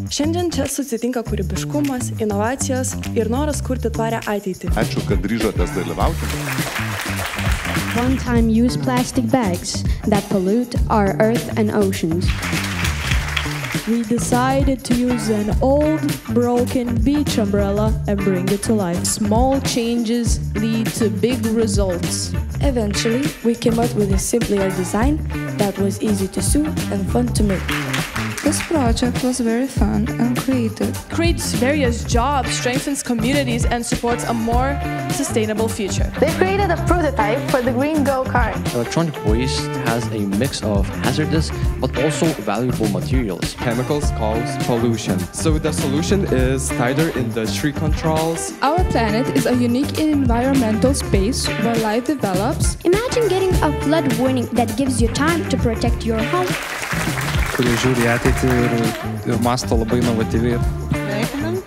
Šiandien čia susitinka kūrybiškumas, inovacijos ir noras kurti tvarią ateitį. Ačiū, kad ryžotės dalyvauti. One-time use plastic bags that pollute our earth and oceans. We decided to use an old, broken beach umbrella and bring it to life. Small changes lead to big results. Eventually, we came up with a simpler design that was easy to sew and fun to make. This project was very fun and creative. Creates various jobs, strengthens communities, and supports a more sustainable future. They created a prototype for the green go-kart. Electronic waste has a mix of hazardous but also valuable materials. Chemicals cause pollution. So the solution is tighter industry controls. Our planet is a unique environmental space where life develops. Imagine getting a flood warning that gives you time to protect your home. Kurie žiūri ateitį ir mąsto labai inovatyviai. Sveikinam.